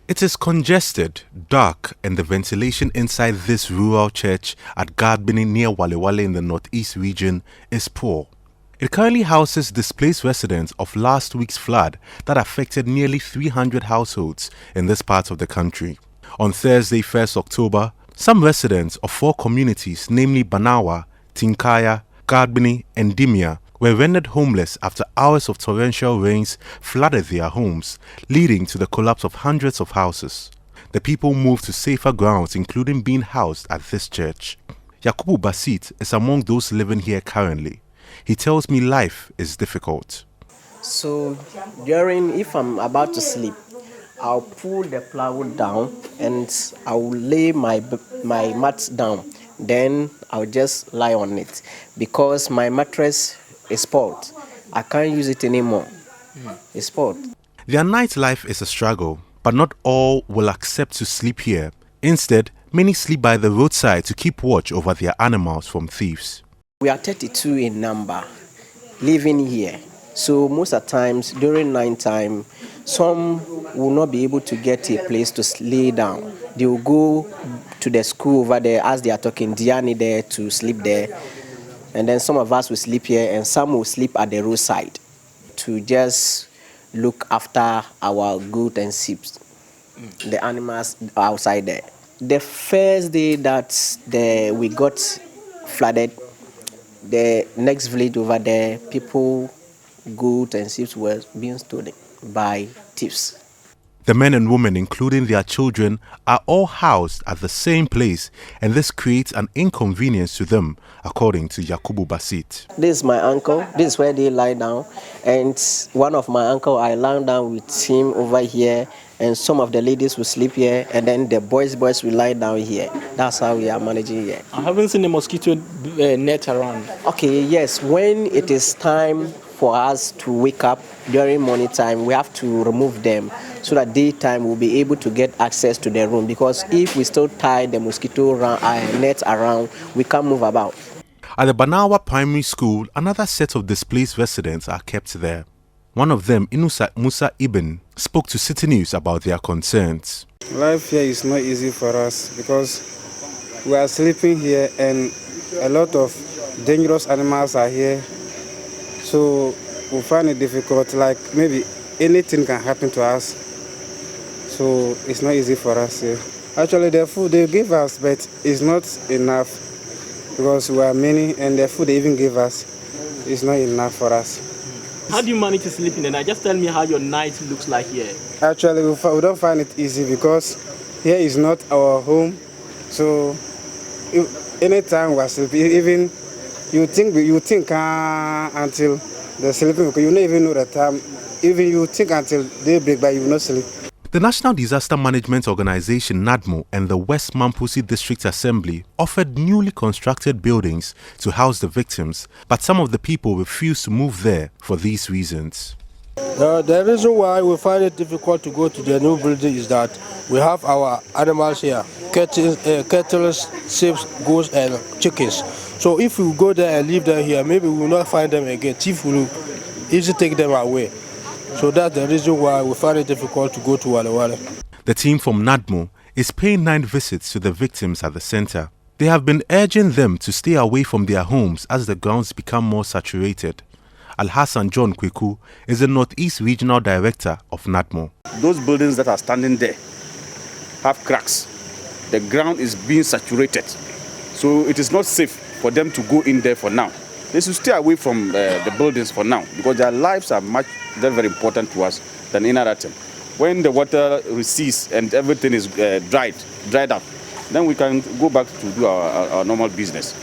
It is congested, dark, and the ventilation inside this rural church at Garbini near Wallowing in the northeast region is poor. It currently houses displaced residents of last week's flood that affected nearly 300 households in this part of the country. On Thursday, 1st October, some residents of 4 communities, namely Banawa, Tinkaya, Garbini, and Dimia, were rendered homeless after hours of torrential rains flooded their homes, leading to the collapse of hundreds of houses. The people moved to safer grounds, including being housed at this church. Yakubu Basit is among those living here currently. He tells me life is difficult. So, if I'm about to sleep, I'll pull the plywood down and I'll lay my mat down. Then I'll just lie on it because my mattress is spoiled. I can't use it anymore. It's spoiled. Their nightlife is a struggle, but not all will accept to sleep here. Instead, many sleep by the roadside to keep watch over their animals from thieves. We are 32 in number living here. So most of the times during night time, some will not be able to get a place to lay down. They will go to the school over there as they are talking, Diani there to sleep there. And then some of us will sleep here and some will sleep at the roadside to just look after our goat and sheep, the animals outside there. The first day that we got flooded, the next village over there, people, goat and sheep were being stolen by thieves. The men and women, including their children, are all housed at the same place, and this creates an inconvenience to them, according to Yakubu Basit. This is my uncle. This is where they lie down. And one of my uncle, I lie down with him over here, and some of the ladies will sleep here, and then the boys will lie down here. That's how we are managing here. I haven't seen a mosquito net around. Okay, yes. When it is time for us to wake up during morning time, we have to remove them so that daytime we'll be able to get access to the room, because if we still tie the mosquito net around, we can't move about. At the Banawa Primary School, another set of displaced residents are kept there. One of them, Inusa Musa Ibn, spoke to Citi News about their concerns. Life here is not easy for us because we are sleeping here and a lot of dangerous animals are here. So we find it difficult, like maybe anything can happen to us. So it's not easy for us here. Actually, the food they give us, but it's not enough because we are many, and the food they even give us is not enough for us. How do you manage to sleep in the night? Just tell me how your night looks like here. Actually, we don't find it easy because here is not our home. So anytime we are sleeping, even you think until the sleeping, because you don't even know the time. Even you think until daybreak, but you will not sleep. The National Disaster Management Organization NADMO and the West Mampusi District Assembly offered newly constructed buildings to house the victims, but some of the people refused to move there for these reasons. The reason why we find it difficult to go to the new building is that we have our animals here, cattle, sheep, goats and chickens. So if we go there and leave them here, maybe we will not find them again. Thief will easily take them away. So that's the reason why we find it difficult to go to Wallowing. The team from NADMO is paying 9 visits to the victims at the center. They have been urging them to stay away from their homes as the grounds become more saturated. Al-Hassan John Kweku is the Northeast Regional Director of NADMO. Those buildings that are standing there have cracks. The ground is being saturated. So it is not safe for them to go in there for now. They should stay away from the buildings for now, because their lives are very, very important to us than any other time. When the water recedes and everything is dried up, then we can go back to do our normal business.